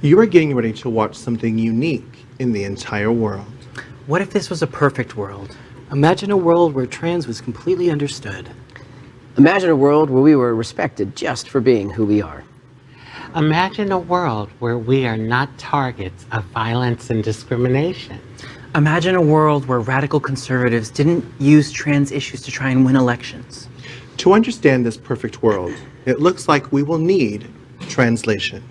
You are getting ready to watch something unique in the entire world. What if this was a perfect world? Imagine a world where trans was completely understood. Imagine a world where we were respected just for being who we are. Imagine a world where we are not targets of violence and discrimination. Imagine a world where radical conservatives didn't use trans issues to try and win elections. To understand this perfect world, it looks like we will need translation.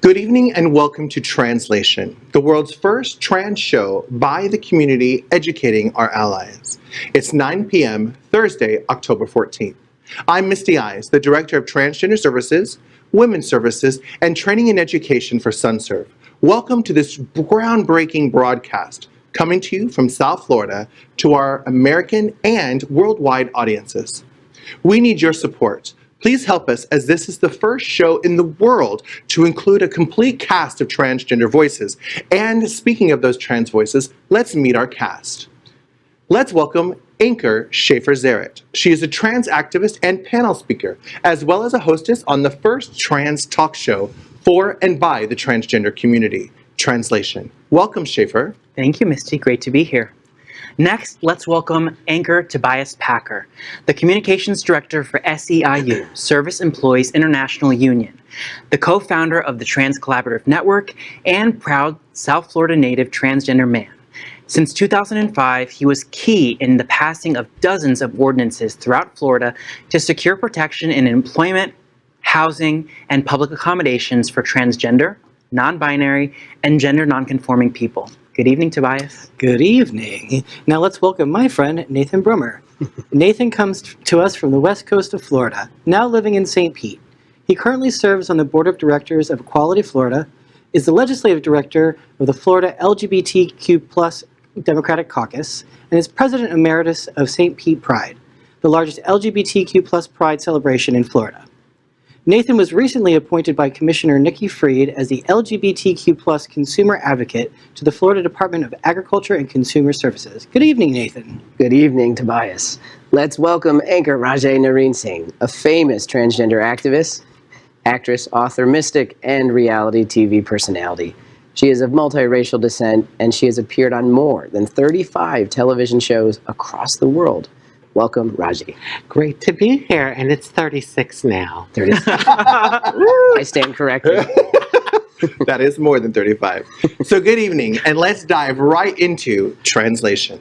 Good evening and welcome to Translation, the world's first trans show by the community educating our allies. It's 9 p.m. Thursday, October 14th. I'm Misty Eyez, the Director of Transgender Services, Women's Services, and Training and Education for SunServe. Welcome to this groundbreaking broadcast coming to you from South Florida to our American and worldwide audiences. We need your support. Please help us, as this is the first show in the world to include a complete cast of transgender voices. And speaking of those trans voices, let's meet our cast. Let's welcome anchor Schaffer Zaret. She is a trans activist and panel speaker, as well as a hostess on the first trans talk show for and by the transgender community, Translation. Welcome, Schaffer. Thank you, Misty. Great to be here. Next, let's welcome anchor Tobias Packer, the Communications Director for SEIU, Service Employees International Union, the co-founder of the Trans Collaborative Network, and proud South Florida native transgender man. Since 2005, he was key in the passing of dozens of ordinances throughout Florida to secure protection in employment, housing, and public accommodations for transgender, non-binary, and gender non-conforming people. Good evening, Tobias. Good evening. Now let's welcome my friend, Nathan Brummer. Nathan comes to us from the west coast of Florida, now living in St. Pete. He currently serves on the Board of Directors of Equality Florida, is the Legislative Director of the Florida LGBTQ+ Democratic Caucus, and is President Emeritus of St. Pete Pride, the largest LGBTQ+ pride celebration in Florida. Nathan was recently appointed by Commissioner Nikki Fried as the LGBTQ+ consumer advocate to the Florida Department of Agriculture and Consumer Services. Good evening, Nathan. Good evening, Tobias. Let's welcome anchor Rajee Narinesingh, a famous transgender activist, actress, author, mystic, and reality TV personality. She is of multiracial descent, and she has appeared on more than 35 television shows across the world. Welcome, Rajee. Great to be here, and it's 36 now. 36. I stand corrected. That is more than 35. So good evening, and let's dive right into Translation.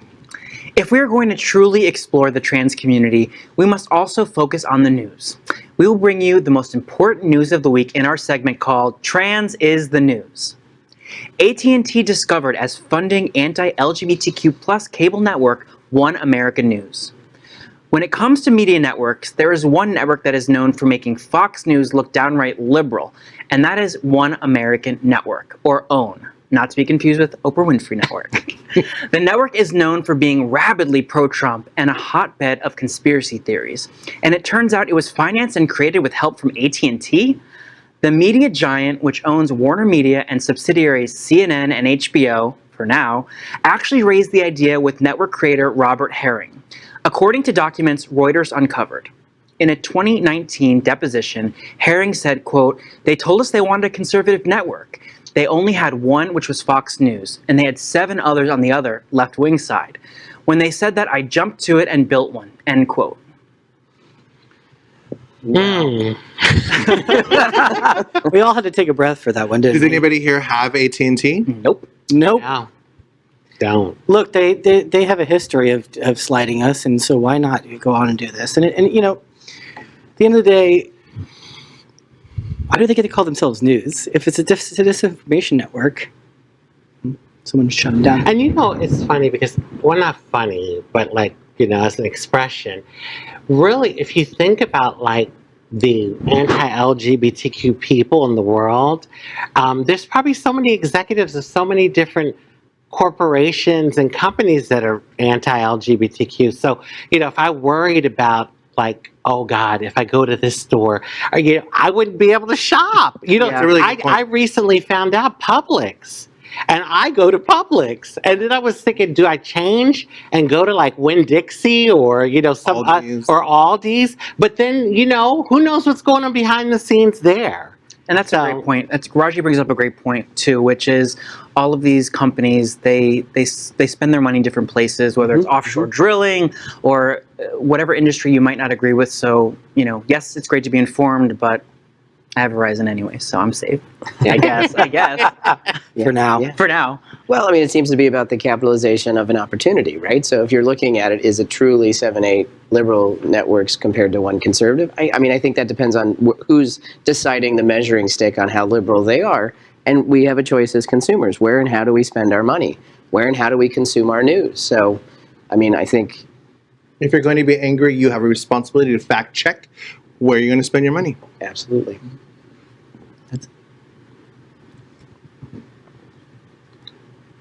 If we are going to truly explore the trans community, we must also focus on the news. We will bring you the most important news of the week in our segment called Trans is the News. AT&T discovered as funding anti-LGBTQ+ cable network One American News. When it comes to media networks, there is one network that is known for making Fox News look downright liberal, and that is One American Network, or OWN, not to be confused with Oprah Winfrey Network. The network is known for being rabidly pro-Trump and a hotbed of conspiracy theories, and it turns out it was financed and created with help from AT&T. The media giant, which owns Warner Media and subsidiaries CNN and HBO, for now, actually raised the idea with network creator Robert Herring, according to documents Reuters uncovered. In a 2019 deposition, Herring said, quote, "They told us they wanted a conservative network. They only had one, which was Fox News, and they had 7 others on the other, left-wing side. When they said that, I jumped to it and built one," end quote. Hmm. We all had to take a breath for that one, didn't Does we? anybody here have AT&T? Nope. Nope. No. Don't. Look, they have a history of slighting us, and so why not go on and do this? And you know, at the end of the day, why do they get to call themselves news? If it's a disinformation network, someone shut them down. And you know, it's funny because, well, not funny, but like, you know, as an expression, really, if you think about like the anti-LGBTQ people in the world, there's probably so many executives of so many different corporations and companies that are anti-LGBTQ. So, you know, if I worried about like, oh God, if I go to this store, or, you know, I wouldn't be able to shop. You know, That's a really good point. I recently found out Publix. And I go to Publix, and then I was thinking, do I change and go to like Winn-Dixie or, you know, some Aldi's. or Aldi's? But then, you know, who knows what's going on behind the scenes there? And that's a great point. Rajee brings up a great point too, which is all of these companies, they spend their money in different places, whether it's offshore drilling or whatever industry you might not agree with. So, you know, yes, it's great to be informed, but I have Verizon anyway, so I'm safe. I guess. For now. Yeah. For now. Well, I mean, it seems to be about the capitalization of an opportunity, right? So if you're looking at it, is it truly 7-8 liberal networks compared to one conservative? I mean, I think that depends on who's deciding the measuring stick on how liberal they are. And we have a choice as consumers. Where and how do we spend our money? Where and how do we consume our news? So, I mean, I think... If you're going to be angry, you have a responsibility to fact check where you're going to spend your money. Absolutely.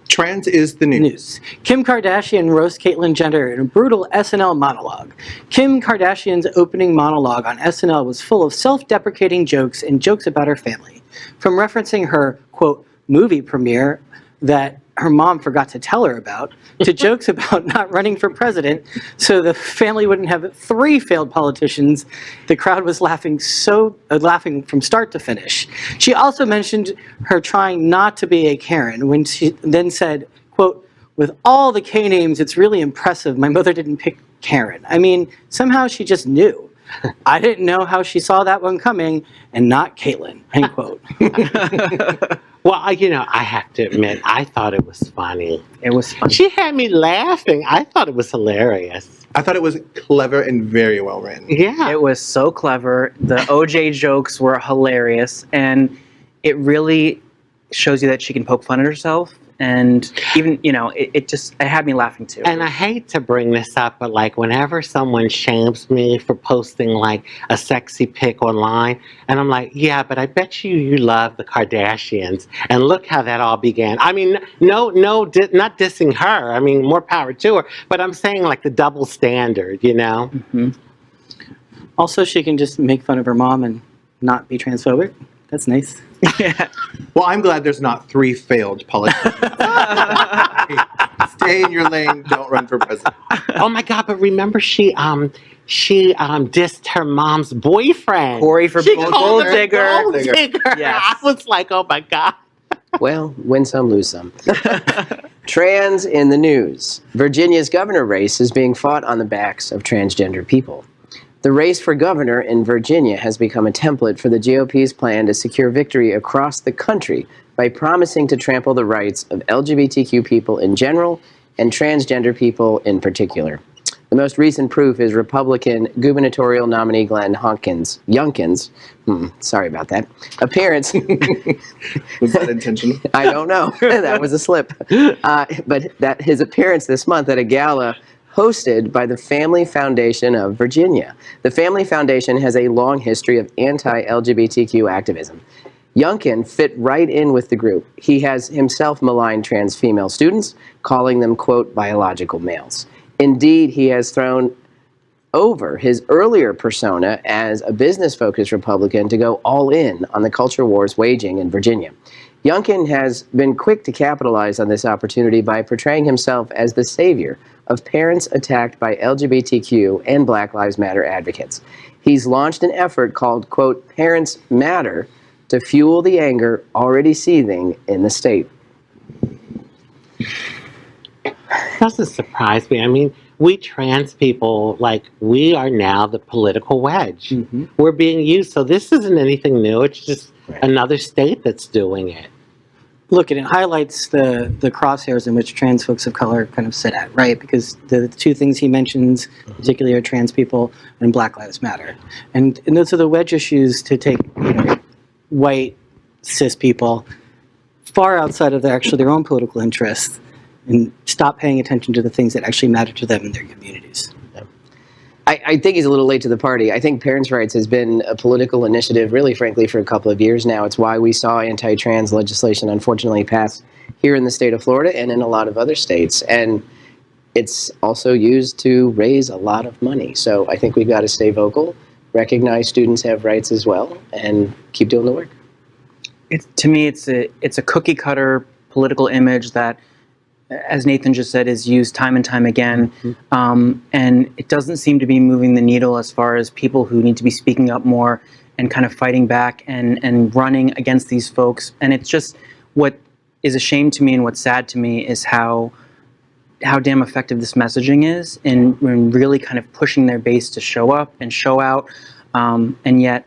Trans is the news. Kim Kardashian roasts Caitlyn Jenner in a brutal SNL monologue. Kim Kardashian's opening monologue on SNL was full of self-deprecating jokes and jokes about her family. From referencing her, quote, movie premiere that her mom forgot to tell her about, to jokes about not running for president so the family wouldn't have 3 failed politicians. The crowd was laughing from start to finish. She also mentioned her trying not to be a Karen when she then said, quote, with all the K names, it's really impressive my mother didn't pick Karen. I mean, somehow she just knew. I didn't know how she saw that one coming and not Caitlyn, end quote. Well, you know, I have to admit, I thought it was funny. It was fun. She had me laughing. I thought it was hilarious. I thought it was clever and very well written. Yeah. It was so clever. The OJ jokes were hilarious, and it really shows you that she can poke fun at herself. And even, you know, it had me laughing too. And I hate to bring this up, but like whenever someone shames me for posting like a sexy pic online, and I'm like, yeah, but I bet you love the Kardashians. And look how that all began. I mean, not dissing her. I mean, more power to her. But I'm saying like the double standard, you know? Mm-hmm. Also, she can just make fun of her mom and not be transphobic. That's nice. Yeah. Well, I'm glad there's not 3 failed politicians. Stay in your lane. Don't run for president. Oh my God! But remember, she dissed her mom's boyfriend, Corey for She Gold called her Digger. Gold Digger. Yes. I was like, oh my God. Well, win some, lose some. Trans in the news. Virginia's governor race is being fought on the backs of transgender people. The race for governor in Virginia has become a template for the GOP's plan to secure victory across the country by promising to trample the rights of LGBTQ people in general and transgender people in particular. The most recent proof is Republican gubernatorial nominee Glenn Youngkin's, sorry about that, appearance. Was that intentional? I don't know. That was a slip. But that his appearance this month at a gala hosted by the Family Foundation of Virginia. The Family Foundation has a long history of anti-LGBTQ activism. Youngkin fit right in with the group. He has himself maligned trans female students, calling them, quote, biological males. Indeed, he has thrown over his earlier persona as a business-focused Republican to go all in on the culture wars waging in Virginia. Youngkin has been quick to capitalize on this opportunity by portraying himself as the savior of parents attacked by LGBTQ and Black Lives Matter advocates. He's launched an effort called, quote, Parents Matter, to fuel the anger already seething in the state. Doesn't surprise me. I mean, we trans people, like, we are now the political wedge. We're being used. So this isn't anything new. It's just another state that's doing it. Look, and it highlights the crosshairs in which trans folks of color kind of sit at, right? Because the two things he mentions, particularly, are trans people and Black Lives Matter. And those are the wedge issues to take, white, cis people far outside of their own political interests and stop paying attention to the things that actually matter to them in their communities. I think he's a little late to the party. I think parents' rights has been a political initiative, really, frankly, for a couple of years now. It's why we saw anti-trans legislation, unfortunately, pass here in the state of Florida and in a lot of other states. And it's also used to raise a lot of money. So I think we've got to stay vocal, recognize students have rights as well, and keep doing the work. To me, it's a cookie cutter political image that, as Nathan just said, is used time and time again. And it doesn't seem to be moving the needle as far as people who need to be speaking up more and kind of fighting back and running against these folks. And it's just, what is a shame to me and what's sad to me is how damn effective this messaging is in really kind of pushing their base to show up and show out. And yet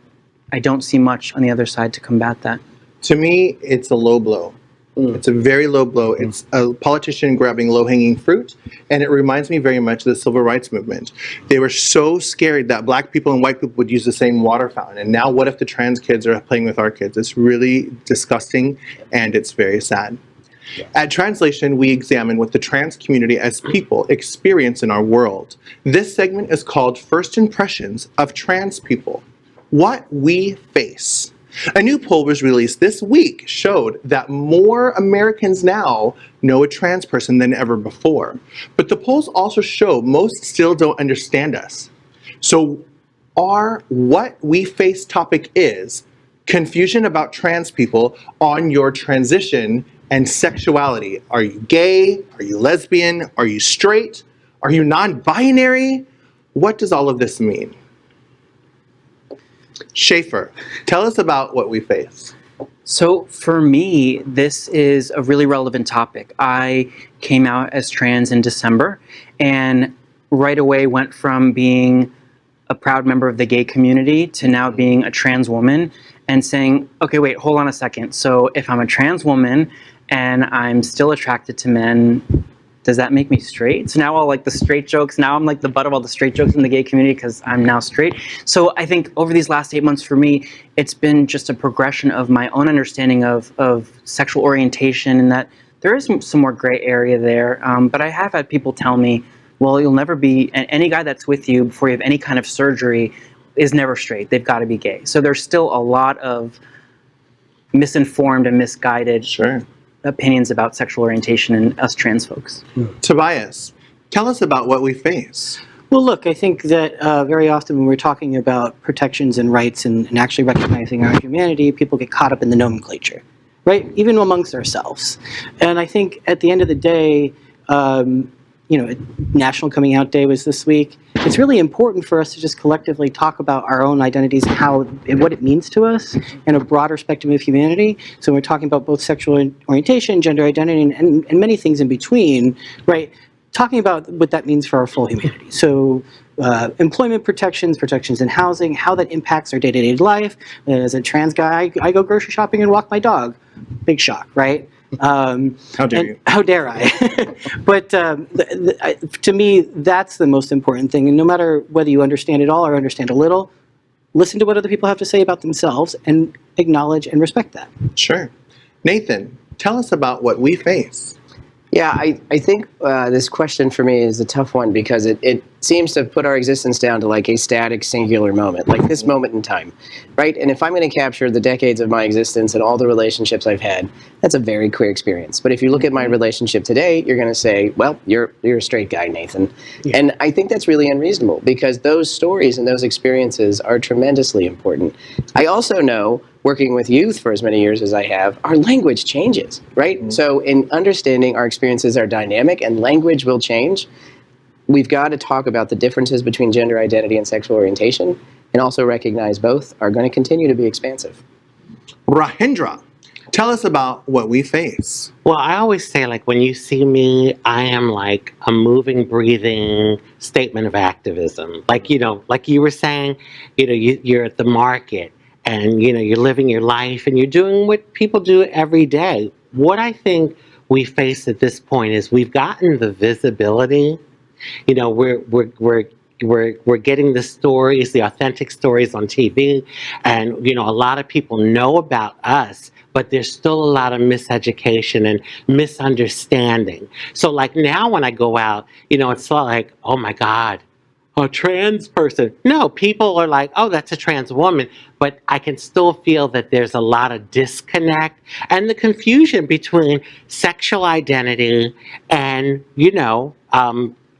I don't see much on the other side to combat that. To me, it's a low blow. It's a very low blow. It's a politician grabbing low-hanging fruit, and it reminds me very much of the civil rights movement. They were so scared that black people and white people would use the same water fountain, and now what if the trans kids are playing with our kids? It's really disgusting, and it's very sad. At TRANSlation, we examine what the trans community as people experience in our world. This segment is called First Impressions of Trans People. What we face. A new poll was released this week showed that more Americans now know a trans person than ever before. But the polls also show most still don't understand us. So our What We Face topic is confusion about trans people on your transition and sexuality. Are you gay? Are you lesbian? Are you straight? Are you non-binary? What does all of this mean? Schaffer, tell us about what we face. So for me, this is a really relevant topic. I came out as trans in December and right away went from being a proud member of the gay community to now being a trans woman and saying, okay, wait, hold on a second. So if I'm a trans woman and I'm still attracted to men, does that make me straight? So now all like the straight jokes, now I'm like the butt of all the straight jokes in the gay community because I'm now straight. So I think over these last 8 months for me, it's been just a progression of my own understanding of sexual orientation, and that there is some more gray area there. But I have had people tell me, well, you'll never be, any guy that's with you before you have any kind of surgery is never straight. They've got to be gay. So there's still a lot of misinformed and misguided opinions about sexual orientation and us trans folks. Tobias, tell us about what we face. Well, look, I think that very often when we're talking about protections and rights and actually recognizing our humanity, people get caught up in the nomenclature, right? Even amongst ourselves. And I think at the end of the day, National Coming Out Day was this week. It's really important for us to just collectively talk about our own identities and what it means to us in a broader spectrum of humanity. So we're talking about both sexual orientation, gender identity, and many things in between, right? Talking about what that means for our full humanity. So employment protections in housing, how that impacts our day-to-day life. As a trans guy, I go grocery shopping and walk my dog. Big shock, right? How dare you? How dare I? But to me, that's the most important thing. And no matter whether you understand it all or understand a little, listen to what other people have to say about themselves and acknowledge and respect that. Sure. Nathan, tell us about what we face. Yeah, I think this question for me is a tough one because it seems to put our existence down to like a static, singular moment, like this moment in time, right? And if I'm going to capture the decades of my existence and all the relationships I've had, that's a very queer experience. But if you look at my relationship today, you're going to say, well, you're a straight guy, Nathan. Yeah. And I think that's really unreasonable because those stories and those experiences are tremendously important. I also know, working with youth for as many years as I have, our language changes, right? Mm-hmm. So in understanding our experiences are dynamic and language will change, we've got to talk about the differences between gender identity and sexual orientation and also recognize both are going to continue to be expansive. Rahindra, Tell us about what we face. Well, I always say, like, when you see me, I am like a moving, breathing statement of activism. Like, like you were saying, you're at the market and, you're living your life and you're doing what people do every day. What I think we face at this point is we've gotten the visibility. We're getting the stories, the authentic stories on TV, and a lot of people know about us, but there's still a lot of miseducation and misunderstanding. So like now when I go out, it's like, oh my God, a trans person. No, people are like, oh, that's a trans woman, but I can still feel that there's a lot of disconnect and the confusion between sexual identity and,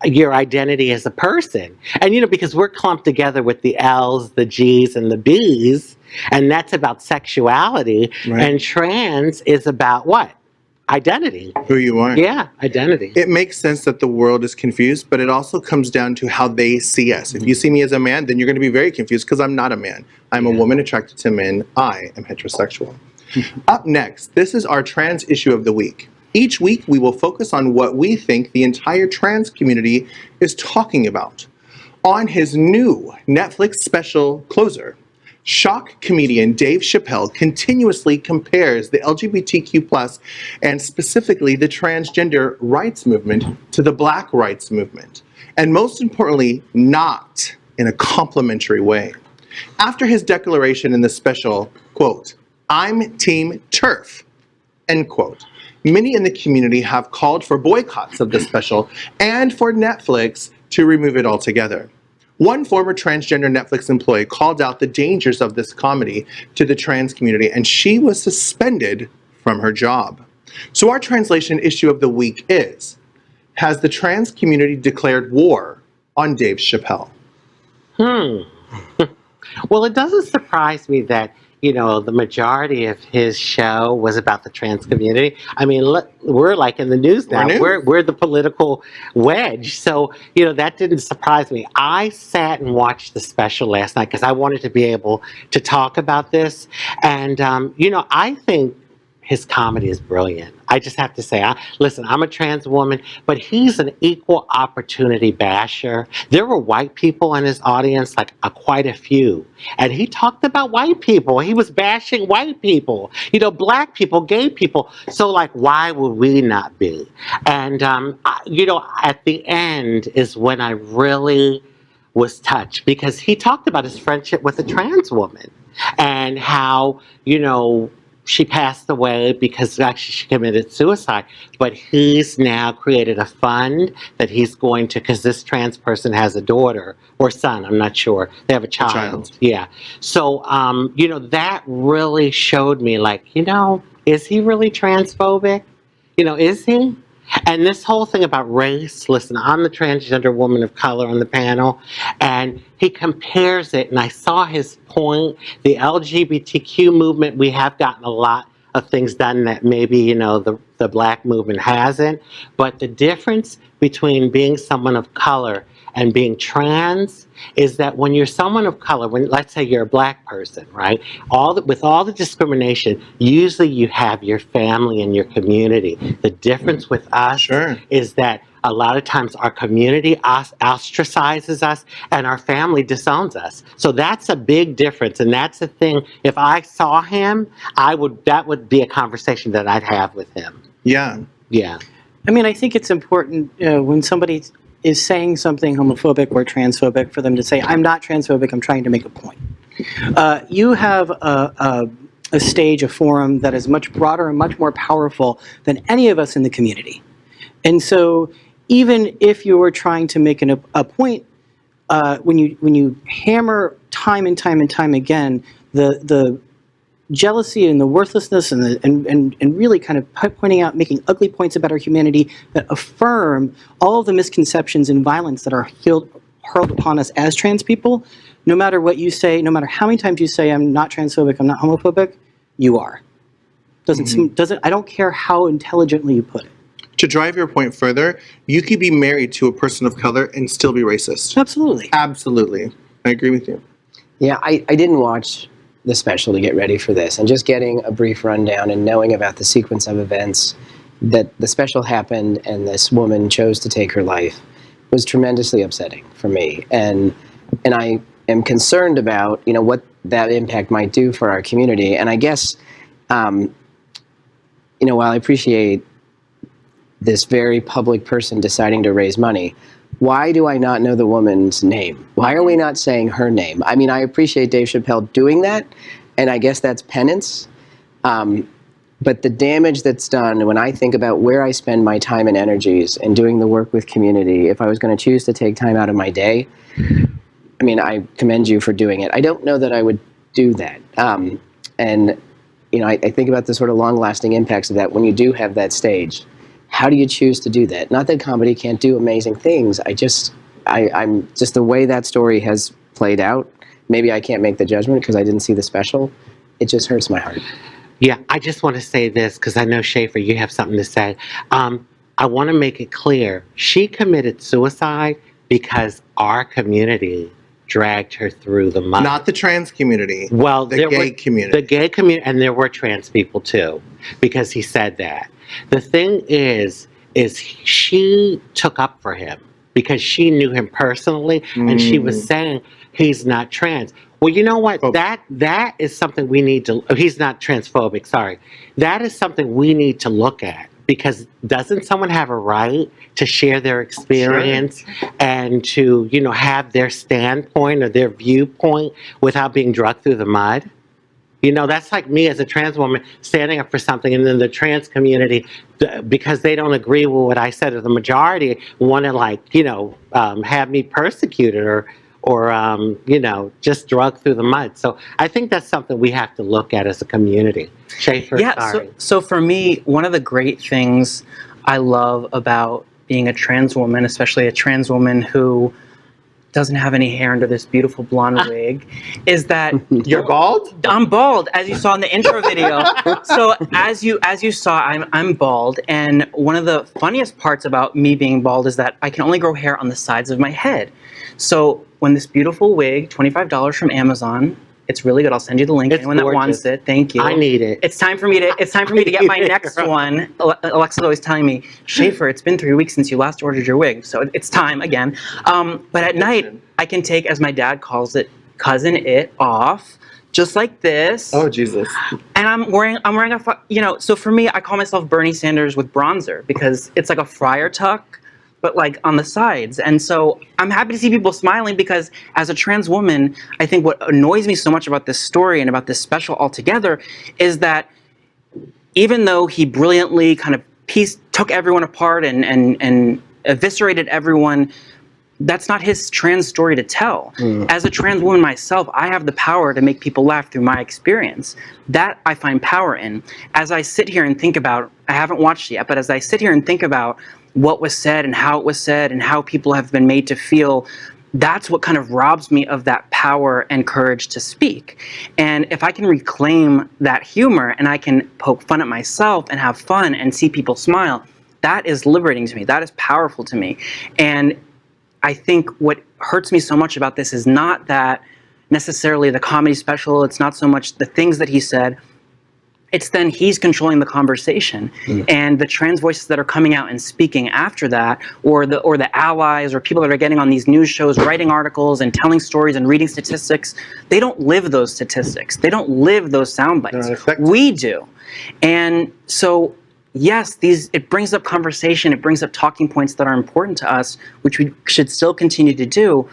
your identity as a person. And, because we're clumped together with the L's, the G's, and the B's, and that's about sexuality. Right. And trans is about what? Identity. Who you are. Yeah, identity. It makes sense that the world is confused, but it also comes down to how they see us. If you see me as a man, then you're going to be very confused because I'm not a man. I'm a woman attracted to men. I am heterosexual. Up next, this is our trans issue of the week. Each week, we will focus on what we think the entire trans community is talking about. On his new Netflix special, Closer, shock comedian Dave Chappelle continuously compares the LGBTQ+ and specifically the transgender rights movement to the Black rights movement, and most importantly, not in a complimentary way. After his declaration in the special, quote, "I'm Team TERF," end quote, many in the community have called for boycotts of the special and for Netflix to remove it altogether. One former transgender Netflix employee called out the dangers of this comedy to the trans community, and she was suspended from her job. So our translation issue of the week is, has the trans community declared war on Dave Chappelle? Well, it doesn't surprise me that the majority of his show was about the trans community. I mean, we're like in the news now. We're the political wedge. So, that didn't surprise me. I sat and watched the special last night because I wanted to be able to talk about this. And, I think his comedy is brilliant. I just have to say, listen, I'm a trans woman, but he's an equal opportunity basher. There were white people in his audience, like quite a few. And he talked about white people. He was bashing white people, Black people, gay people. So like, why would we not be? And, at the end is when I really was touched because he talked about his friendship with a trans woman and how, she passed away because actually she committed suicide, but he's now created a fund that he's going to, because this trans person has a daughter or son, I'm not sure. They have a child. Yeah. So, that really showed me like, is he really transphobic? Is he? And this whole thing about race, listen, I'm the transgender woman of color on the panel, and he compares it, and I saw his point. The LGBTQ movement, we have gotten a lot of things done that maybe, the Black movement hasn't, but the difference between being someone of color and being trans is that when you're someone of color, when let's say you're a Black person, right? With all the discrimination, usually you have your family and your community. The difference with us is that a lot of times our community ostracizes us and our family disowns us. So that's a big difference, and that's the thing. If I saw him, that would be a conversation that I'd have with him. Yeah. Yeah. I mean, I think it's important when somebody is saying something homophobic or transphobic for them to say, I'm not transphobic, I'm trying to make a point. You have a stage, a forum that is much broader and much more powerful than any of us in the community. And so even if you were trying to make a point, when you hammer time and time and time again, the jealousy and the worthlessness and really kind of pointing out, making ugly points about our humanity that affirm all of the misconceptions and violence that are hurled upon us as trans people, no matter what you say, no matter how many times you say, I'm not transphobic, I'm not homophobic, you are. I don't care how intelligently you put it. To drive your point further, you could be married to a person of color and still be racist. Absolutely. Absolutely. I agree with you. Yeah, I didn't watch the special to get ready for this, and just getting a brief rundown and knowing about the sequence of events that the special happened and this woman chose to take her life was tremendously upsetting for me. And I am concerned about, you know, what that impact might do for our community. And I guess, you know, while I appreciate this very public person deciding to raise money, why do I not know the woman's name? Why are we not saying her name? I mean, I appreciate Dave Chappelle doing that, and I guess that's penance. But the damage that's done when I think about where I spend my time and energies and doing the work with community, if I was going to choose to take time out of my day, I mean, I commend you for doing it. I don't know that I would do that. And, you know, I think about the sort of long-lasting impacts of that when you do have that stage. How do you choose to do that? Not that comedy can't do amazing things. I'm just the way that story has played out. Maybe I can't make the judgment because I didn't see the special. It just hurts my heart. Yeah, I just want to say this because I know, Schaffer, you have something to say. I want to make it clear. She committed suicide because our community dragged her through the mud. Not the trans community. Well, the gay community. The gay community, and there were trans people too, because he said that. The thing is she took up for him because she knew him personally, and she was saying he's not trans. Well, you know what? Oh. That is something we need to. He's not transphobic. Sorry, that is something we need to look at, because doesn't someone have a right to share their experience and to, you know, have their standpoint or their viewpoint without being dragged through the mud? You know, that's like me as a trans woman standing up for something, and then the trans community, because they don't agree with what I said, or the majority want to, like, you know, have me persecuted or you know, just dragged through the mud. So I think that's something we have to look at as a community. Schaffer, Yeah, sorry. so for me, one of the great things I love about being a trans woman, especially a trans woman who doesn't have any hair under this beautiful blonde wig, is that You're bald? I'm bald, as you saw in the intro video. So as you saw, I'm bald, and one of the funniest parts about me being bald is that I can only grow hair on the sides of my head. So when this beautiful wig, $25 from Amazon, it's really good. I'll send you the link. It's Anyone that wants gorgeous. it, thank you. I need it. It's time for me to get my next one. Alexa's always telling me, Schaffer, it's been 3 weeks since you last ordered your wig, so it's time again. But at night, I can take, as my dad calls it, cousin it off, just like this. Oh, Jesus. And I'm wearing a, you know, so for me, I call myself Bernie Sanders with bronzer, because it's like a friar tuck, but like on the sides. And so I'm happy to see people smiling, because as a trans woman, I think what annoys me so much about this story and about this special altogether is that even though he brilliantly kind of took everyone apart and eviscerated everyone, that's not his trans story to tell. As a trans woman myself, I have the power to make people laugh through my experience. That I find power in. As I sit here and think about, I haven't watched it yet, but as I sit here and think about what was said and how it was said and how people have been made to feel, that's what kind of robs me of that power and courage to speak. And if I can reclaim that humor and I can poke fun at myself and have fun and see people smile, that is liberating to me. That is powerful to me. And I think what hurts me so much about this is not that necessarily the comedy special, it's not so much the things that he said, it's then he's controlling the conversation. And the trans voices that are coming out and speaking after that, or the allies or people that are getting on these news shows, writing articles and telling stories and reading statistics, they don't live those statistics. They don't live those sound bites. We do. And so yes, it brings up conversation, it brings up talking points that are important to us, which we should still continue to do.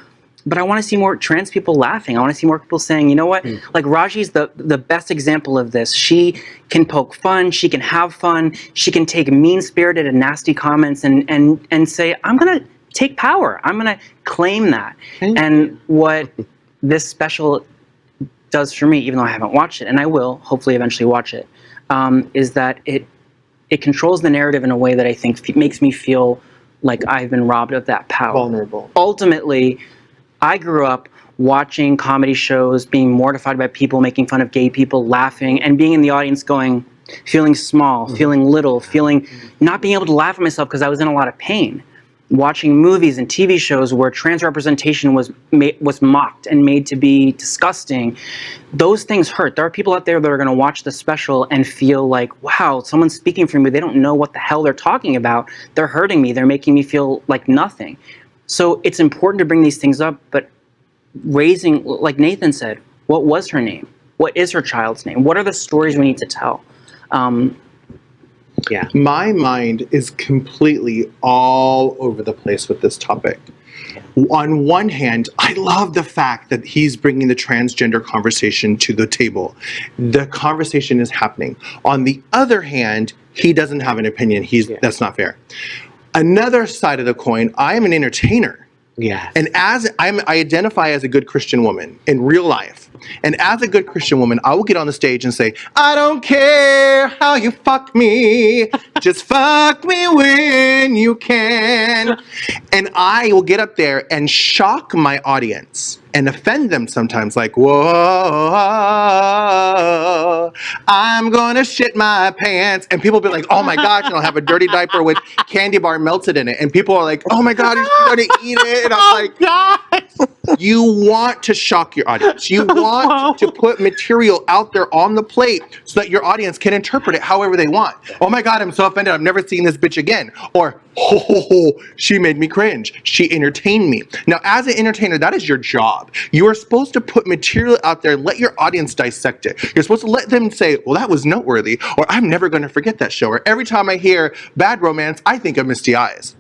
But I want to see more trans people laughing. I want to see more people saying, you know what, like Rajee's the best example of this. She can poke fun, she can have fun, she can take mean-spirited and nasty comments and say, I'm going to take power. I'm going to claim that. And what this special does for me, even though I haven't watched it, and I will hopefully eventually watch it, is that it controls the narrative in a way that I think makes me feel like I've been robbed of that power. Vulnerable. Ultimately, I grew up watching comedy shows, being mortified by people making fun of gay people, laughing, and being in the audience going, feeling small, feeling little, not being able to laugh at myself because I was in a lot of pain. watching movies and TV shows where trans representation was mocked and made to be disgusting, those things hurt. There are people out there that are going to watch the special and feel like, wow, someone's speaking for me. They don't know what the hell they're talking about. They're hurting me. They're making me feel like nothing. So it's important to bring these things up, but raising, like Nathan said, what was her name? What is her child's name? What are the stories we need to tell? Yeah. My mind is completely all over the place with this topic. On one hand, I love the fact that he's bringing the transgender conversation to the table. The conversation is happening. On the other hand, he doesn't have an opinion. That's not fair. Another side of the coin, I am an entertainer. Yes. And as I identify as a good Christian woman in real life, and as a good Christian woman, I will get on the stage and say, I don't care how you fuck me, just fuck me when you can. And I will get up there and shock my audience and offend them sometimes, like, whoa, I'm gonna shit my pants. And people will be like, oh my gosh, and I'll have a dirty diaper with candy bar melted in it. And people are like, oh my God, he's gonna eat it. And I'm like, you want to shock your audience. You want to put material out there on the plate so that your audience can interpret it however they want. Oh my God, I'm so offended. I've never seen this bitch again. Or, she made me cringe. She entertained me. Now, as an entertainer, that is your job. You are supposed to put material out there and let your audience dissect it. You're supposed to let them say, well, that was noteworthy, or I'm never going to forget that show. Or every time I hear Bad Romance, I think of Misty Eyez.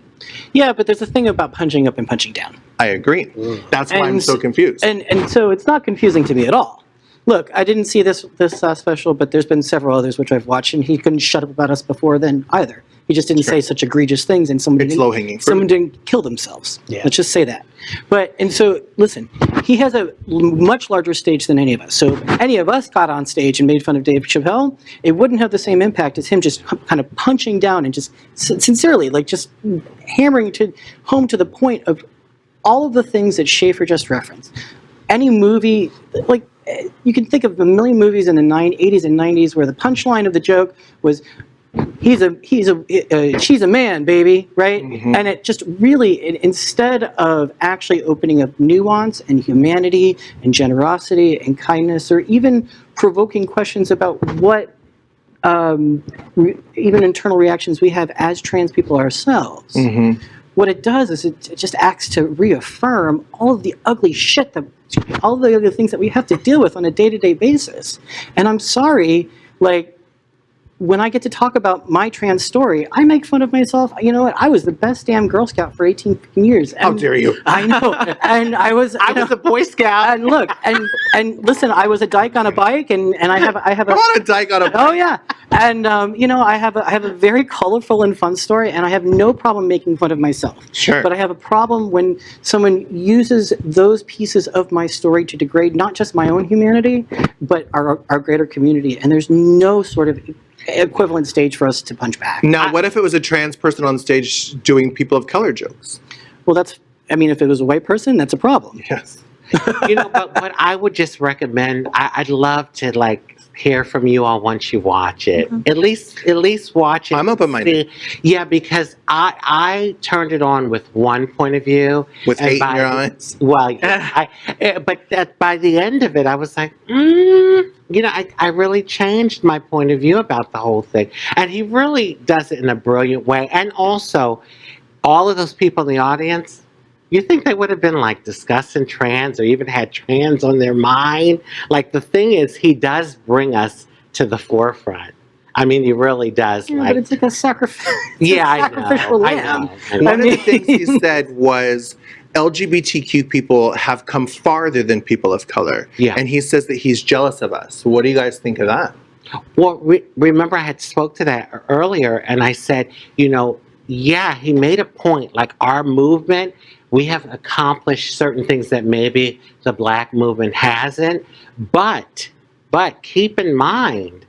Yeah, but there's a thing about punching up and punching down. I agree. That's why I'm so confused. And so it's not confusing to me at all. Look, I didn't see this special, but there's been several others which I've watched, and he couldn't shut up about us before then either. He just didn't say such egregious things, and someone didn't kill themselves. Yeah. Let's just say that. And so, listen, he has a much larger stage than any of us. So if any of us got on stage and made fun of Dave Chappelle, it wouldn't have the same impact as him just kind of punching down and just sincerely, like just hammering home to the point of all of the things that Schaffer just referenced. Any movie, like, you can think of a million movies in the 80s and 90s where the punchline of the joke was, she's a man, baby, right? Mm-hmm. And it just really, instead of actually opening up nuance and humanity and generosity and kindness, or even provoking questions about what even internal reactions we have as trans people ourselves. Mm-hmm. What it does is it just acts to reaffirm all of the ugly shit all the other things that we have to deal with on a day-to-day basis. And I'm sorry, like, when I get to talk about my trans story, I make fun of myself. You know what? I was the best damn Girl Scout for 18 years. And how dare you? I know. And I was a Boy Scout. And look, and listen, I was a dyke on a bike, and I have I'm not a dyke on a bike. Oh yeah. And I have a very colorful and fun story, and I have no problem making fun of myself. Sure. But I have a problem when someone uses those pieces of my story to degrade not just my own humanity, but our greater community. And there's no sort of equivalent stage for us to punch back. Now, what if it was a trans person on stage doing people of color jokes? Well, if it was a white person, that's a problem. Yes. But what I would just recommend, I'd love to hear from you all once you watch it. Mm-hmm. At least watch it. I'm open-minded. Yeah, because I turned it on with one point of view. With hate in your eyes? Well, but by the end of it, I was like, I really changed my point of view about the whole thing. And he really does it in a brilliant way. And also, all of those people in the audience, you think they would have been discussing trans or even had trans on their mind? The thing is, he does bring us to the forefront. I mean, he really does. Yeah, but it's like a sacrifice. Sacrificial lamb. I know. One of the things he said was LGBTQ people have come farther than people of color. Yeah. And he says that he's jealous of us. What do you guys think of that? Well, remember I had spoke to that earlier, and I said, he made a point. Our movement, we have accomplished certain things that maybe the Black movement hasn't. But keep in mind,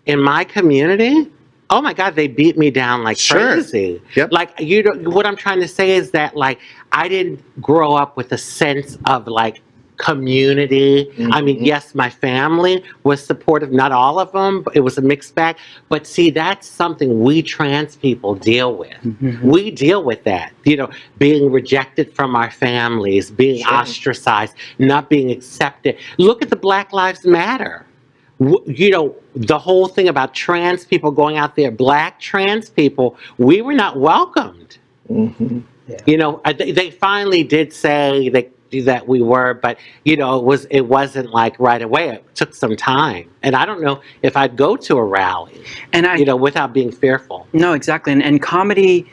in my community, oh my God, they beat me down crazy. Yep. What I'm trying to say is that I didn't grow up with a sense of community. I mean, yes, my family was supportive, not all of them, but it was a mixed bag. But see, that's something we trans people deal with. We deal with that, you know, being rejected from our families, being ostracized, not being accepted. Look at the Black Lives Matter. You know, the whole thing about trans people going out there, Black trans people, we were not welcomed. You know, they finally did say that we were, but you know, it wasn't like right away. It took some time, and I don't know if I'd go to a rally, you know, without being fearful. No, exactly, and comedy,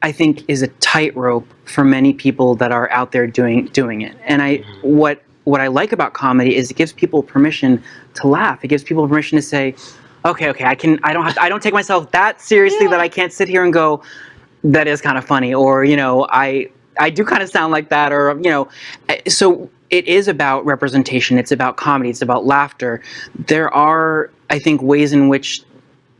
I think, is a tightrope for many people that are out there doing it. And what I like about comedy is it gives people permission to laugh. It gives people permission to say, okay, I don't take myself that seriously that I can't sit here and go, that is kind of funny, or you know, I do kind of sound like that, or you know. So it is about representation. It's about comedy. It's about laughter. There are, I think, ways in which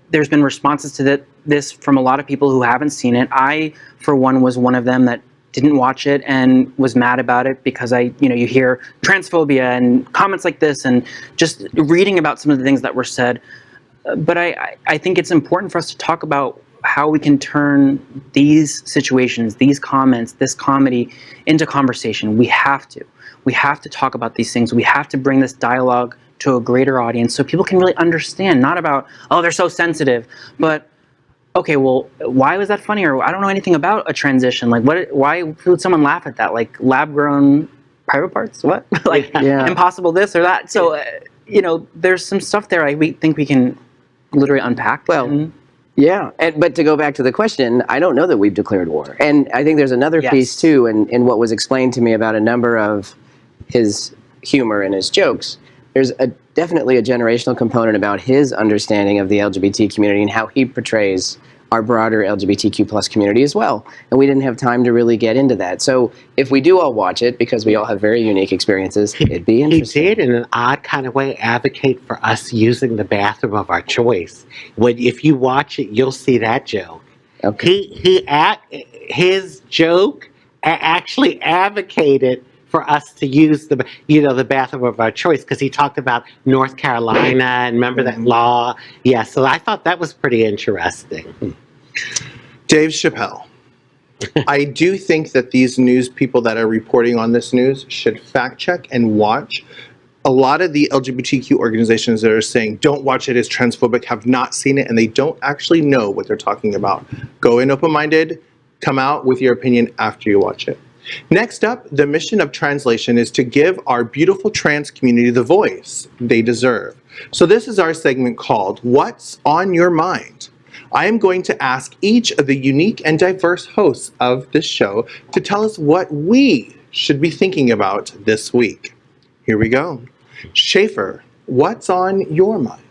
there's been responses to this from a lot of people who haven't seen it. I, for one of them that didn't watch it and was mad about it because you hear transphobia and comments like this, and just reading about some of the things that were said. But I think it's important for us to talk about how we can turn these situations, these comments, this comedy into conversation. We have to talk about these things. We have to bring this dialogue to a greater audience so people can really understand, not about, oh, they're so sensitive, but okay, well, why was that funny? Or I don't know anything about a transition. Like, why would someone laugh at that? Like, lab-grown private parts? What? Like, impossible this or that? So, you know, there's some stuff there we think we can literally unpack. Well, yeah, but to go back to the question, I don't know that we've declared war. And I think there's another piece, too, in what was explained to me about a number of his humor and his jokes. There's definitely a generational component about his understanding of the LGBT community and how he portrays our broader LGBTQ plus community as well. And we didn't have time to really get into that. So if we do all watch it, because we all have very unique experiences, it'd be interesting. He did, in an odd kind of way, advocate for us using the bathroom of our choice. If you watch it, you'll see that joke. Okay. His joke actually advocated for us to use the bathroom of our choice, because he talked about North Carolina and remember that law. Yeah, so I thought that was pretty interesting. Dave Chappelle. I do think that these news people that are reporting on this news should fact check and watch. A lot of the LGBTQ organizations that are saying, don't watch it, it's transphobic, have not seen it, and they don't actually know what they're talking about. Go in open-minded, come out with your opinion after you watch it. Next up, the mission of TRANSlation is to give our beautiful trans community the voice they deserve. So this is our segment called What's on Your Mind? I am going to ask each of the unique and diverse hosts of this show to tell us what we should be thinking about this week. Here we go. Schaffer, what's on your mind?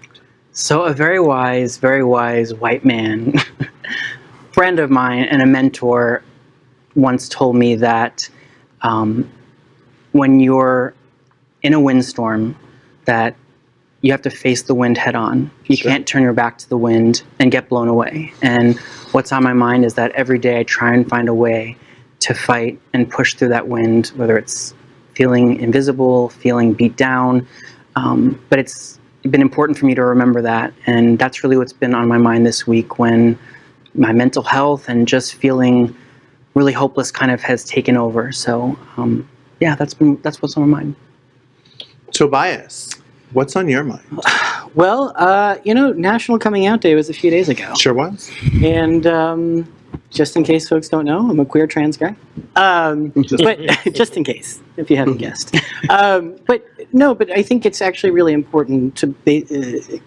So a very wise white man, friend of mine and a mentor, once told me that when you're in a windstorm, that you have to face the wind head on. You can't turn your back to the wind and get blown away. And what's on my mind is that every day I try and find a way to fight and push through that wind, whether it's feeling invisible, feeling beat down. But it's been important for me to remember that. And that's really what's been on my mind this week, when my mental health and just feeling really hopeless kind of has taken over. So yeah, that's what's on my mind. Tobias, what's on your mind? Well, National Coming Out Day was a few days ago. Sure was. And just in case folks don't know, I'm a queer trans guy. But just in case, if you haven't guessed. But I think it's actually really important to be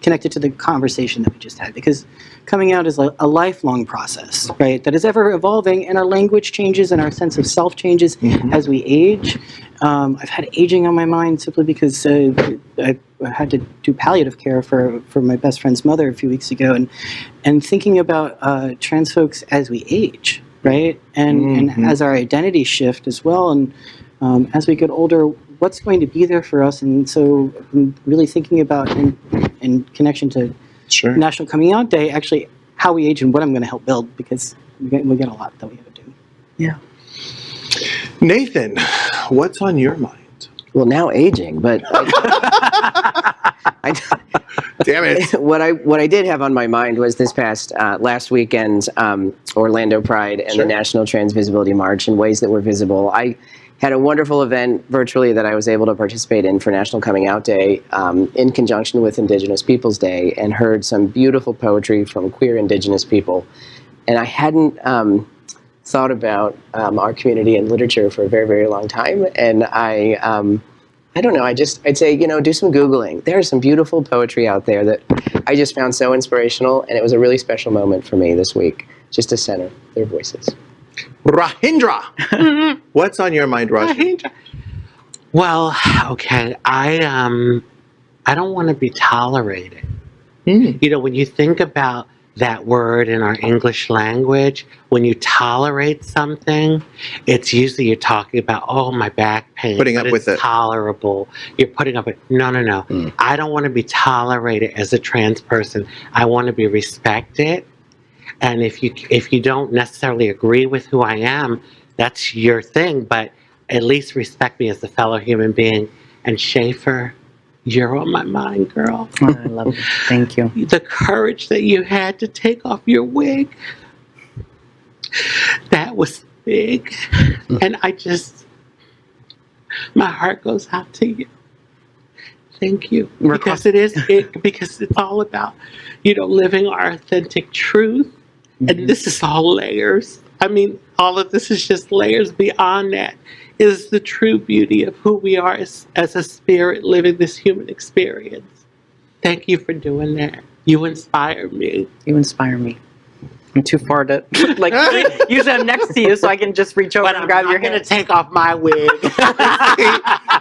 connected to the conversation that we just had, because coming out is a lifelong process, right? That is ever evolving, and our language changes and our sense of self changes as we age. I've had aging on my mind simply because I had to do palliative care for my best friend's mother a few weeks ago, and thinking about trans folks as we age, right? And as our identities shift as well, and as we get older, what's going to be there for us? And so I'm really thinking about, in connection to National Coming Out Day, actually how we age and what I'm going to help build, because we get a lot that we have to do. Yeah. Nathan, what's on your mind? Well, now aging, but Damn it. what I did have on my mind was this past last weekend's Orlando Pride and the National Trans Visibility March and ways that we're visible. I had a wonderful event virtually that I was able to participate in for National Coming Out Day in conjunction with Indigenous Peoples Day, and heard some beautiful poetry from queer Indigenous people. And I hadn't thought about our community and literature for a very, very long time. And I don't know, I'd say, do some Googling. There's some beautiful poetry out there that I just found so inspirational, and it was a really special moment for me this week, just to center their voices. Rahindra, what's on your mind, Rajee? Well, okay, I don't want to be tolerated. When you think about that word in our English language, when you tolerate something, it's usually you're talking about, oh, my back pain. Putting up with it. Tolerable. You're putting up with it. No. I don't want to be tolerated as a trans person. I want to be respected. And if you don't necessarily agree with who I am, that's your thing. But at least respect me as a fellow human being. And Schaffer, you're on my mind, girl. Oh, I love it. Thank you. The courage that you had to take off your wig, that was big. And my heart goes out to you. Thank you. Because it's all about, living our authentic truth. And this is all layers. I mean, all of this is just layers. Beyond that is the true beauty of who we are as a spirit living this human experience. Thank you for doing that. You inspire me. You inspire me. I'm too far to usually I'm next to you so I can just reach over and grab your hand. I'm going to take off my wig.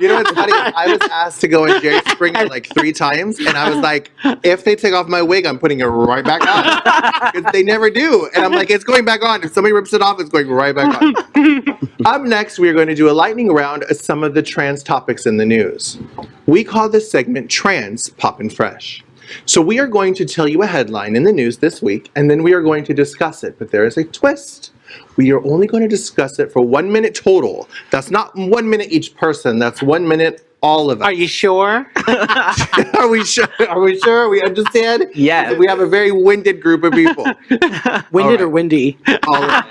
You know what's funny? I was asked to go in Jerry Springer like 3 times, and I was like, if they take off my wig, I'm putting it right back on. Because they never do. And I'm like, it's going back on. If somebody rips it off, it's going right back on. Up next, we're going to do a lightning round of some of the trans topics in the news. We call this segment Trans Poppin' Fresh. So we are going to tell you a headline in the news this week, and then we are going to discuss it. But there is a twist. We are only going to discuss it for 1 minute total. That's not 1 minute each person. That's 1 minute all of us. Are you sure? Are we sure? Are we sure? We understand? Yeah. We have a very winded group of people. Winded or windy? All right.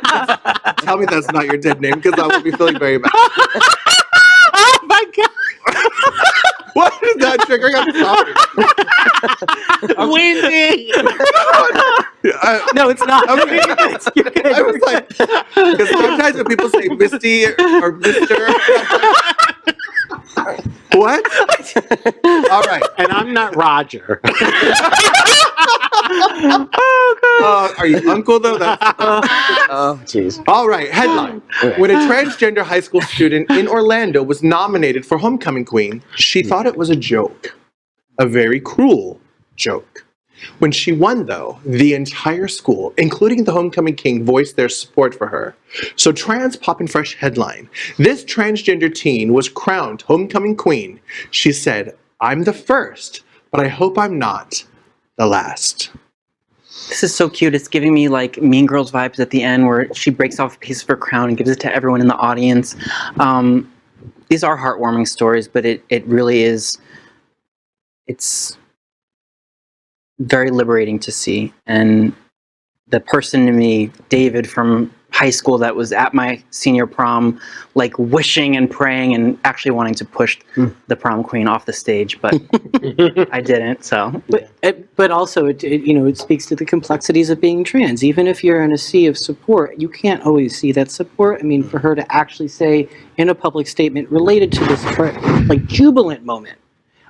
Tell me that's not your dead name, because I will be feeling very bad. Oh my God. What is that triggering? I'm sorry. Windy. No, it's not. Okay. I was like, because sometimes when people say Misty or Mister, what? All right. And I'm not Roger. Are you uncle though? Oh, jeez. All right, headline. When a transgender high school student in Orlando was nominated for Homecoming Queen, she thought it was a joke. A very cruel joke. When she won, though, the entire school, including the Homecoming King, voiced their support for her. So Trans Poppin' Fresh headline. This transgender teen was crowned Homecoming Queen. She said, "I'm the first, but I hope I'm not the last." This is so cute. It's giving me like Mean Girls vibes at the end where she breaks off a piece of her crown and gives it to everyone in the audience. These are heartwarming stories, but it really is, it's very liberating to see. And the person in me, David from high school that was at my senior prom, like wishing and praying and actually wanting to push the prom queen off the stage, but I didn't. So, but also it speaks to the complexities of being trans. Even if you're in a sea of support, you can't always see that support. I mean, for her to actually say in a public statement related to this jubilant moment,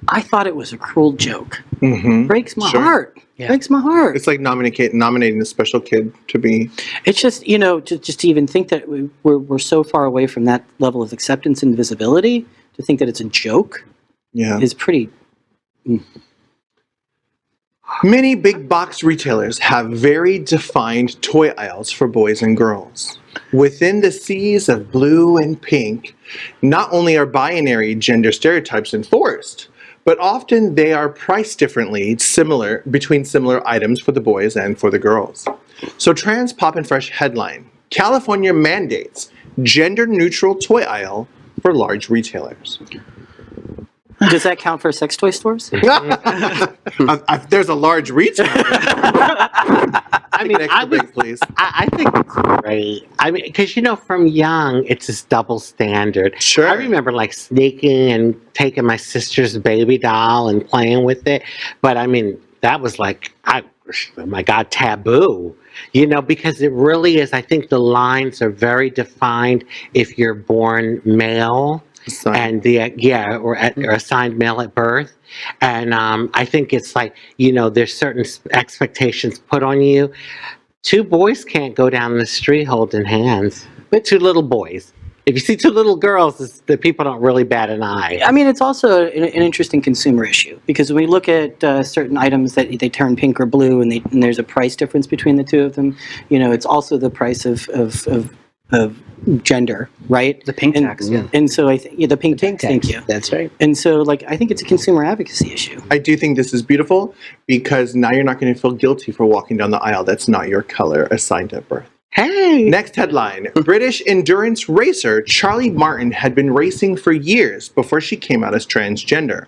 I thought it was a cruel joke. Breaks my heart. Yeah. Breaks my heart. It's like nominating a special kid to be. It's just, just to even think that we're so far away from that level of acceptance and visibility, to think that it's a joke is pretty. Many big box retailers have very defined toy aisles for boys and girls. Within the seas of blue and pink, not only are binary gender stereotypes enforced, but often they are priced differently, between similar items for the boys and for the girls. So Trans Poppin' Fresh headline, California mandates gender-neutral toy aisle for large retailers. Does that count for sex toy stores? There's a large reach. I mean, Please. I think it's great. I mean, because from young, it's this double standard. Sure. I remember like sneaking and taking my sister's baby doll and playing with it. But I mean, that was like, oh my God, taboo. Because it really is. I think the lines are very defined if you're born male. Assigned. And or assigned male at birth. And I think it's like, there's certain expectations put on you. 2 boys can't go down the street holding hands, but 2 little boys. If you see 2 little girls, the people don't really bat an eye. I mean, it's also an interesting consumer issue because when we look at certain items that they turn pink or blue and there's a price difference between the 2 of them, it's also the price of gender, right? The pink tax, yeah. And so I think the pink tax. Thank you. That's right. And so, I think it's a consumer advocacy issue. I do think this is beautiful because now you're not going to feel guilty for walking down the aisle. That's not your color assigned at birth. Hey! Next headline. British endurance racer Charlie Martin had been racing for years before she came out as transgender.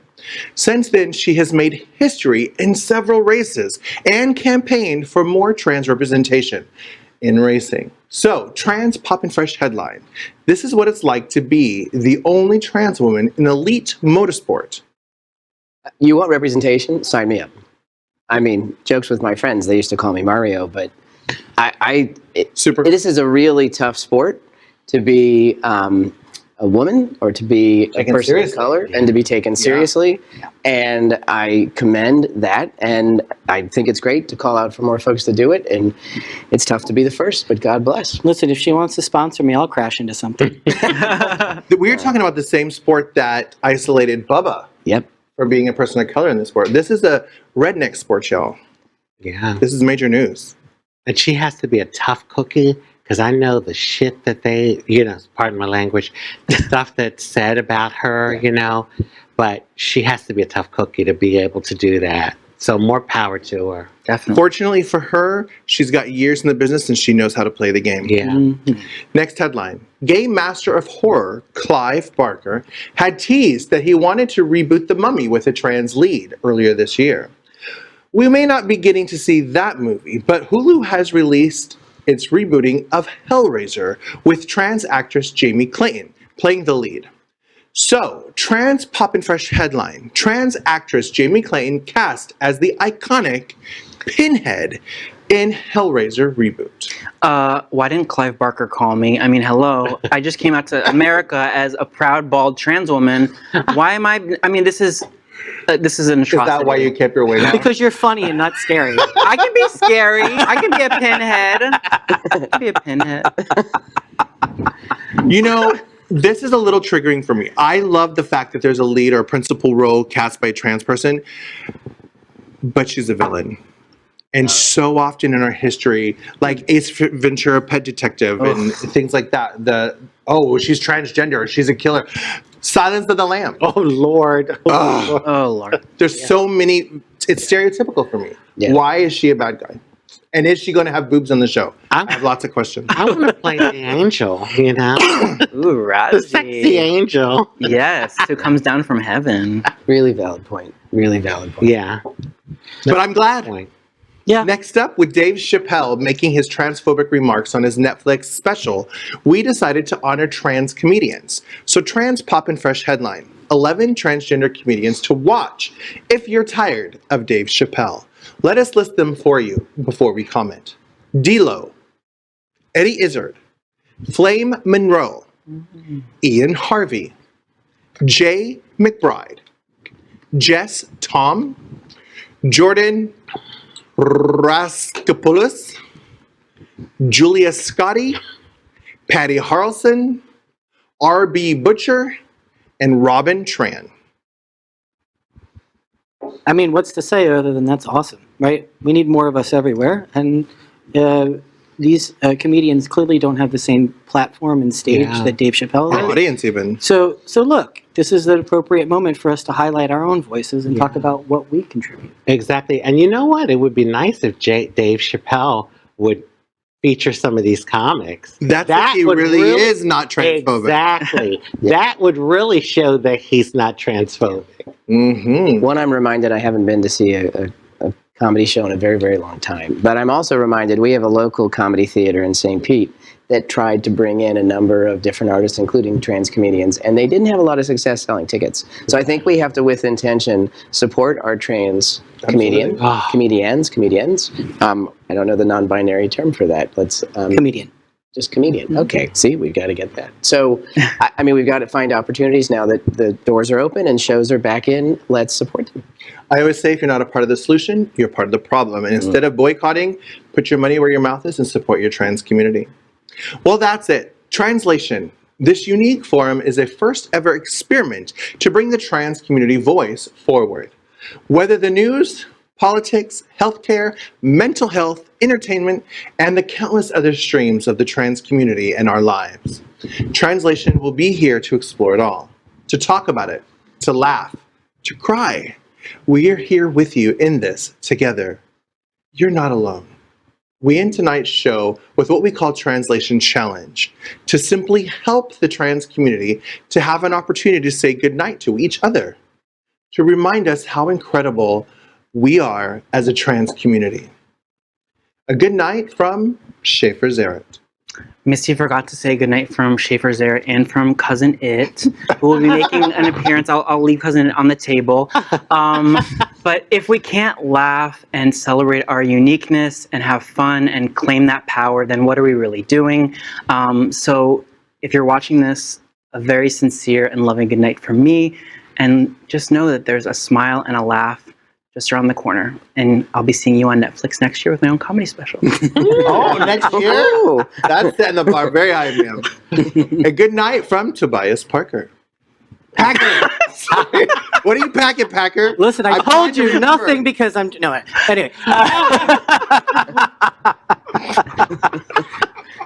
Since then, she has made history in several races and campaigned for more trans representation in racing. So, Trans Pop and Fresh headline. This is what it's like to be the only trans woman in elite motorsport. You want representation? Sign me up. I mean, jokes with my friends. They used to call me Mario, but this is a really tough sport to be a woman or to be a person of color and to be taken seriously. Yeah. And I commend that. And I think it's great to call out for more folks to do it. And it's tough to be the first, but God bless. Listen, if she wants to sponsor me, I'll crash into something. We were talking about the same sport that isolated Bubba. Yep. For being a person of color in the sport. This is a redneck sport, y'all. Yeah. This is major news. And she has to be a tough cookie, because I know the shit that they, pardon my language, the stuff that's said about her, but she has to be a tough cookie to be able to do that. So more power to her. Definitely. Fortunately for her, she's got years in the business and she knows how to play the game. Yeah. Mm-hmm. Next headline. Gay master of horror, Clive Barker, had teased that he wanted to reboot The Mummy with a trans lead earlier this year. We may not be getting to see that movie, but Hulu has released its rebooting of Hellraiser with trans actress Jamie Clayton playing the lead. So, Trans Pop and Fresh headline. Trans actress Jamie Clayton cast as the iconic Pinhead in Hellraiser reboot. Why didn't Clive Barker call me? I mean, hello. I just came out to America as a proud, bald trans woman. Why am I mean, this is an atrocity. Is that why you kept your way down? Because you're funny and not scary. I can be scary. I can be a pinhead. I can be a pinhead. This is a little triggering for me. I love the fact that there's a lead or a principal role cast by a trans person, but she's a villain. And so often in our history, like Ace Ventura, Pet Detective, and things like that, she's transgender, or she's a killer. Silence of the Lamb. Oh, Lord. Oh, Lord. There's so many. It's stereotypical for me. Yeah. Why is she a bad guy? And is she going to have boobs on the show? I have lots of questions. I want to play the angel, Ooh, Rajee. The sexy angel. Yes, who comes down from heaven. Really valid point. Really valid point. Yeah. But I'm glad. Point. Yeah. Next up, with Dave Chappelle making his transphobic remarks on his Netflix special, we decided to honor trans comedians. So Trans Pop and Fresh headline, 11 transgender comedians to watch if you're tired of Dave Chappelle. Let us list them for you before we comment. D-Lo, Eddie Izzard, Flame Monroe, Ian Harvey, Jay McBride, Jess Tom, Jordan Raskopoulos, Julia Scotti, Patty Harrelson, R.B. Butcher, and Robin Tran. I mean, what's to say other than that's awesome, right? We need more of us everywhere. And these comedians clearly don't have the same platform and stage that Dave Chappelle Our does. audience even. So look, this is the appropriate moment for us to highlight our own voices and talk about what we contribute. Exactly. And you know what? It would be nice if Dave Chappelle would feature some of these comics. That's if he would really is not transphobic. Exactly. That would really show that he's not transphobic. Mm-hmm. One, I'm reminded I haven't been to see a comedy show in a very, very long time. But I'm also reminded we have a local comedy theater in St. Pete that tried to bring in a number of different artists, including trans comedians, and they didn't have a lot of success selling tickets. So I think we have to, with intention, support our trans comedians. I don't know the non-binary term for that. Let's Comedian. Just comedian. Okay, see, we've got to get that. So, I mean, we've got to find opportunities now that the doors are open and shows are back in. Let's support them. I always say if you're not a part of the solution, you're part of the problem. And instead of boycotting, put your money where your mouth is and support your trans community. Well, that's it. TRANSlation. This unique forum is a first ever experiment to bring the trans community voice forward. Whether the news, politics, healthcare, mental health, entertainment, and the countless other streams of the trans community and our lives. TRANSlation will be here to explore it all, to talk about it, to laugh, to cry. We are here with you in this together. You're not alone. We end tonight's show with what we call TRANSlation Challenge, to simply help the trans community to have an opportunity to say goodnight to each other, to remind us how incredible we are as a trans community. A good night from Schaffer Zaret. Misty forgot to say goodnight from Schaffer Zaret and from Cousin It, who will be making an appearance. I'll leave Cousin It on the table. But if we can't laugh and celebrate our uniqueness and have fun and claim that power, then what are we really doing? So if you're watching this, a very sincere and loving goodnight from me. And just know that there's a smile and a laugh just around the corner. And I'll be seeing you on Netflix next year with my own comedy special. Oh, next year? That's setting the bar very high, ma'am. A good night from Tobias Parker. Packer! Sorry. What are you packing, Packer? Listen, I told you nothing because I'm... No, anyway.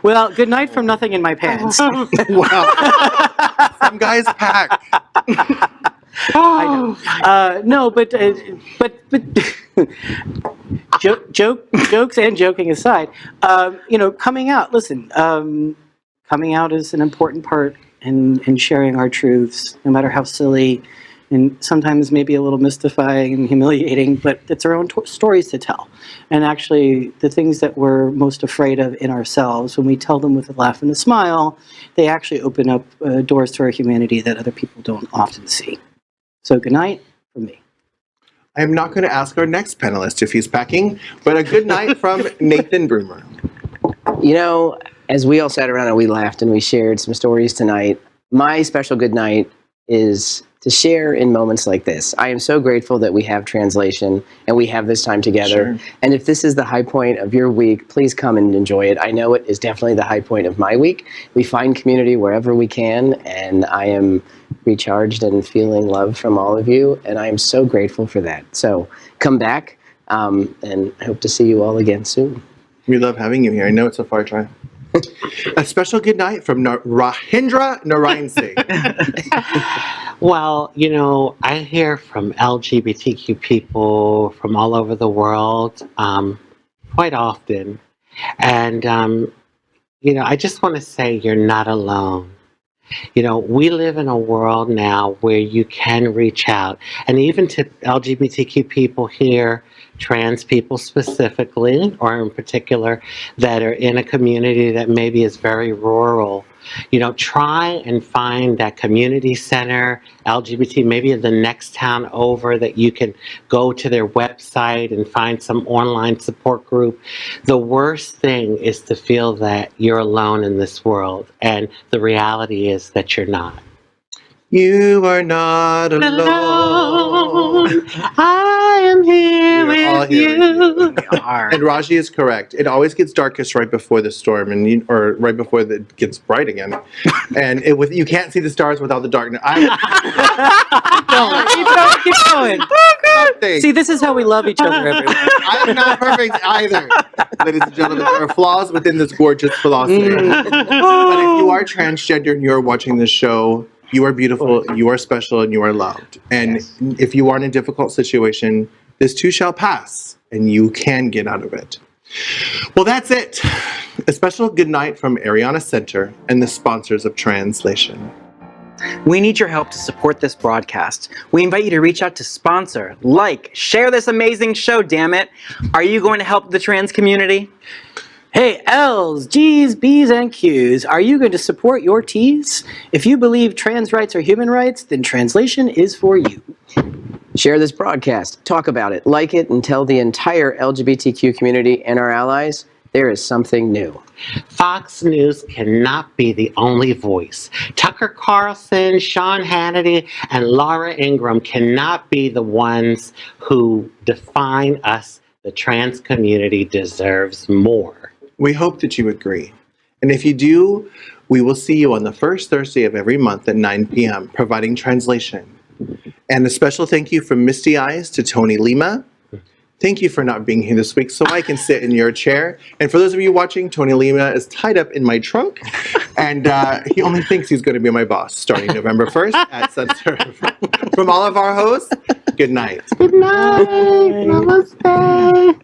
Well, good night from nothing in my pants. Wow. Some guys pack. I know. No, but jokes and joking aside, coming out. Listen, coming out is an important part in sharing our truths, no matter how silly and sometimes maybe a little mystifying and humiliating, but it's our own stories to tell. And actually, the things that we're most afraid of in ourselves, when we tell them with a laugh and a smile, they actually open up doors to our humanity that other people don't often see. So good night from me. I am not going to ask our next panelist if he's packing, but a good night from Nathan Broomer. You know, as we all sat around and we laughed and we shared some stories tonight, my special good night is to share in moments like this. I am so grateful that we have TRANSlation and we have this time together. Sure. And if this is the high point of your week, please come and enjoy it. I know it is definitely the high point of my week. We find community wherever we can, and I am recharged and feeling love from all of you, and I am so grateful for that. So come back, and I hope to see you all again soon. We love having you here. I know it's a far drive. A special good night from Rajee Narinesingh. Well, I hear from LGBTQ people from all over the world quite often. And, I just want to say you're not alone. We live in a world now where you can reach out. And even to LGBTQ people here, trans people specifically, or in particular, that are in a community that maybe is very rural, try and find that community center, LGBT, maybe in the next town over, that you can go to their website and find some online support group. The worst thing is to feel that you're alone in this world, and the reality is that you're not. You are not alone. I am here with you. And Rajee is correct. It always gets darkest right before the storm, or right before it gets bright again. And you can't see the stars without the darkness. Keep going. See, this is how we love each other, everyone. I am not perfect either. Ladies and gentlemen, there are flaws within this gorgeous philosophy. But if you are transgender and you're watching this show, you are beautiful, you are special, and you are loved. And if you are in a difficult situation, this too shall pass, and you can get out of it. Well, that's it. A special good night from Ariana Center and the sponsors of Translation. We need your help to support this broadcast. We invite you to reach out to sponsor, like, share this amazing show, damn it. Are you going to help the trans community? Hey, L's, G's, B's, and Q's, are you going to support your T's? If you believe trans rights are human rights, then Translation is for you. Share this broadcast, talk about it, like it, and tell the entire LGBTQ community and our allies there is something new. Fox News cannot be the only voice. Tucker Carlson, Sean Hannity, and Laura Ingraham cannot be the ones who define us. The trans community deserves more. We hope that you agree. And if you do, we will see you on the first Thursday of every month at 9 p.m. providing translation. And a special thank you from Misty Eyez to Tony Lima. Thank you for not being here this week so I can sit in your chair. And for those of you watching, Tony Lima is tied up in my trunk. And he only thinks he's going to be my boss starting November 1st at Sunsurf. From all of our hosts, good night. Good night. Namaste.